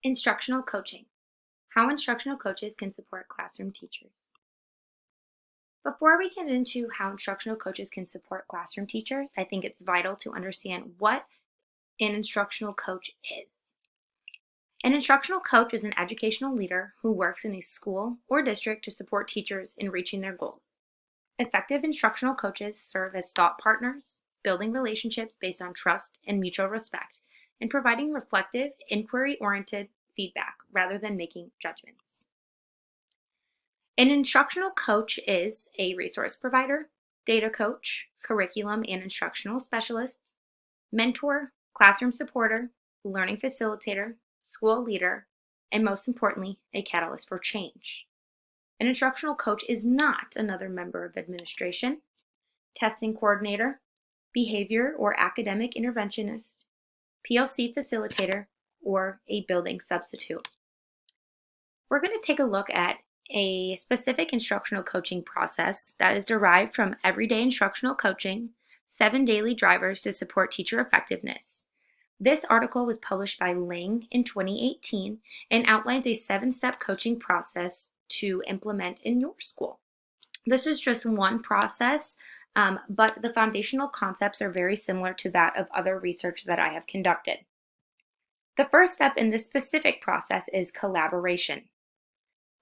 Instructional coaching. How instructional coaches can support classroom teachers. Before we get into how instructional coaches can support classroom teachers, I think it's vital to understand what an instructional coach is. An instructional coach is an educational leader who works in a school or district to support teachers in reaching their goals. Effective instructional coaches serve as thought partners, building relationships based on trust and mutual respect, and providing reflective, inquiry-oriented feedback rather than making judgments. An instructional coach is a resource provider, data coach, curriculum and instructional specialist, mentor, classroom supporter, learning facilitator, school leader, and most importantly, a catalyst for change. An instructional coach is not another member of administration, testing coordinator, behavior or academic interventionist, PLC facilitator, or a building substitute. We're going to take a look at a specific instructional coaching process that is derived from everyday instructional coaching, 7 daily drivers to support teacher effectiveness. This article was published by Lang in 2018 and outlines a 7-step coaching process to implement in your school. This is just one process, but the foundational concepts are very similar to that of other research that I have conducted. The first step in this specific process is collaboration.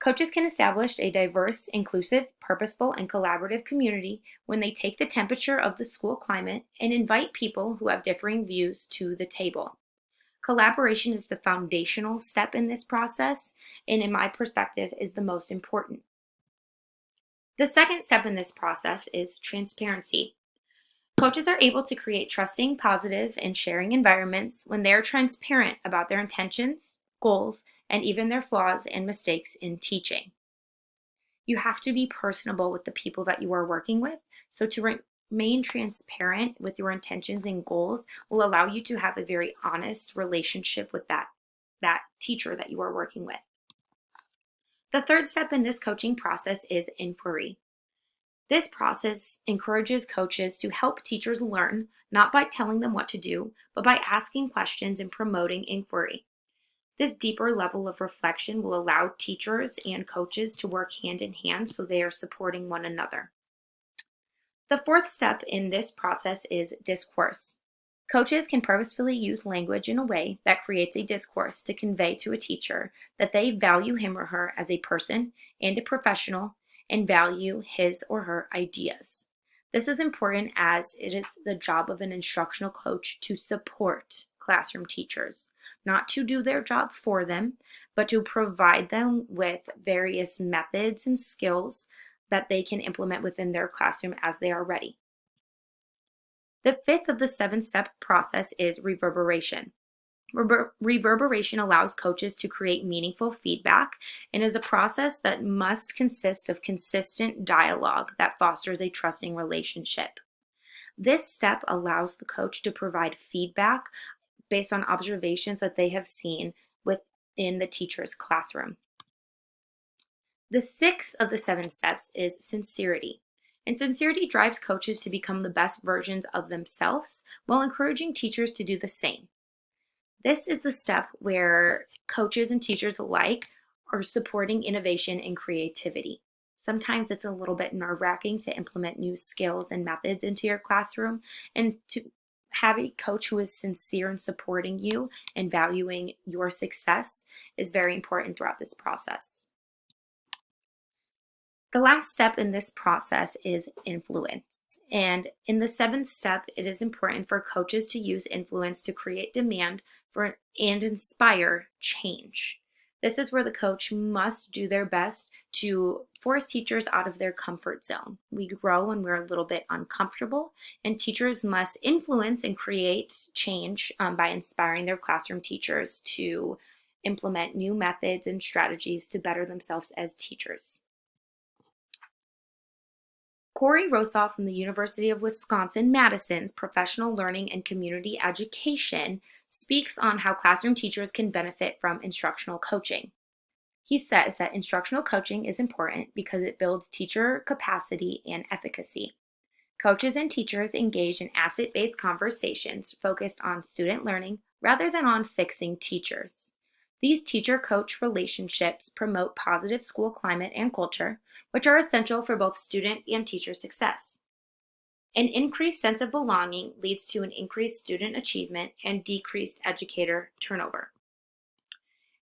Coaches can establish a diverse, inclusive, purposeful, and collaborative community when they take the temperature of the school climate and invite people who have differing views to the table. Collaboration is the foundational step in this process, and in my perspective, is the most important. The second step in this process is transparency. Coaches are able to create trusting, positive, and sharing environments when they are transparent about their intentions, goals, and even their flaws and mistakes in teaching. You have to be personable with the people that you are working with, so to remain transparent with your intentions and goals will allow you to have a very honest relationship with that teacher that you are working with. The third step in this coaching process is inquiry. This process encourages coaches to help teachers learn, not by telling them what to do, but by asking questions and promoting inquiry. This deeper level of reflection will allow teachers and coaches to work hand in hand so they are supporting one another. The fourth step in this process is discourse. Coaches can purposefully use language in a way that creates a discourse to convey to a teacher that they value him or her as a person and a professional and value his or her ideas. This is important as it is the job of an instructional coach to support classroom teachers, not to do their job for them, but to provide them with various methods and skills that they can implement within their classroom as they are ready. The fifth of the 7-step process is reverberation. Reverberation allows coaches to create meaningful feedback and is a process that must consist of consistent dialogue that fosters a trusting relationship. This step allows the coach to provide feedback based on observations that they have seen within the teacher's classroom. The sixth of the 7 steps is sincerity. And sincerity drives coaches to become the best versions of themselves while encouraging teachers to do the same. This is the step where coaches and teachers alike are supporting innovation and creativity. Sometimes it's a little bit nerve-wracking to implement new skills and methods into your classroom, and to have a coach who is sincere in supporting you and valuing your success is very important throughout this process. The last step in this process is influence. And in the 7th step, it is important for coaches to use influence to create demand for and inspire change. This is where the coach must do their best to force teachers out of their comfort zone. We grow when we're a little bit uncomfortable, and teachers must influence and create change by inspiring their classroom teachers to implement new methods and strategies to better themselves as teachers. Corey Rosoff from the University of Wisconsin-Madison's Professional Learning and Community Education speaks on how classroom teachers can benefit from instructional coaching. He says that instructional coaching is important because it builds teacher capacity and efficacy. Coaches and teachers engage in asset-based conversations focused on student learning rather than on fixing teachers. These teacher-coach relationships promote positive school climate and culture, which are essential for both student and teacher success. An increased sense of belonging leads to an increased student achievement and decreased educator turnover.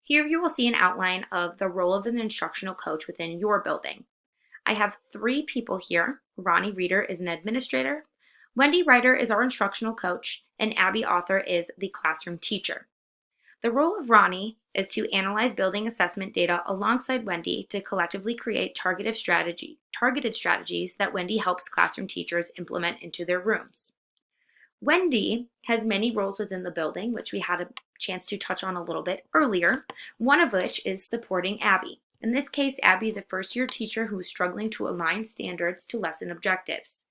Here you will see an outline of the role of an instructional coach within your building. I have 3 people here. Ronnie Reeder is an administrator, Wendy Ryder is our instructional coach, and Abby Author is the classroom teacher. The role of Ronnie is to analyze building assessment data alongside Wendy to collectively create targeted strategies that Wendy helps classroom teachers implement into their rooms. Wendy has many roles within the building, which we had a chance to touch on a little bit earlier, one of which is supporting Abby. In this case, Abby is a first-year teacher who is struggling to align standards to lesson objectives.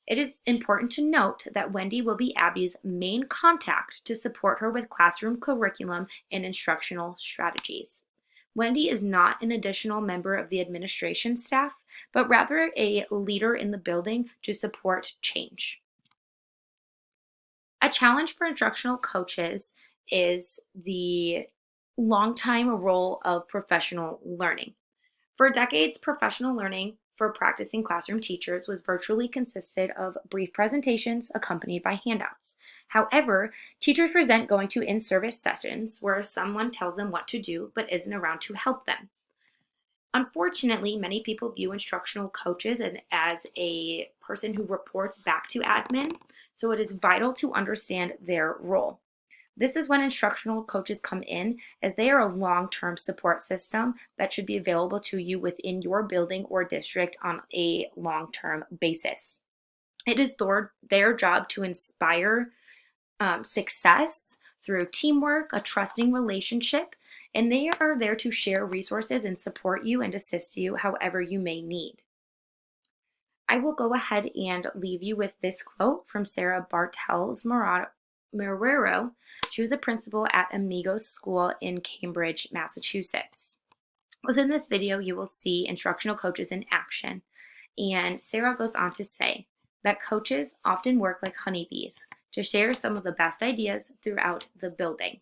It is important to note that Wendy will be Abby's main contact to support her with classroom curriculum and instructional strategies. Wendy is not an additional member of the administration staff, but rather a leader in the building to support change. A challenge for instructional coaches is the long-time role of professional learning. For decades, professional learning for practicing classroom teachers was virtually consisted of brief presentations accompanied by handouts. However, teachers resent going to in-service sessions where someone tells them what to do but isn't around to help them. Unfortunately, many people view instructional coaches as a person who reports back to admin, so it is vital to understand their role. This is when instructional coaches come in, as they are a long-term support system that should be available to you within your building or district on a long-term basis. It is their job to inspire success through teamwork, a trusting relationship, and they are there to share resources and support you and assist you however you may need. I will go ahead and leave you with this quote from Sarah Bartels Marrero. She was a principal at Amigos School in Cambridge, Massachusetts. Within this video, you will see instructional coaches in action, and Sarah goes on to say that coaches often work like honeybees to share some of the best ideas throughout the building.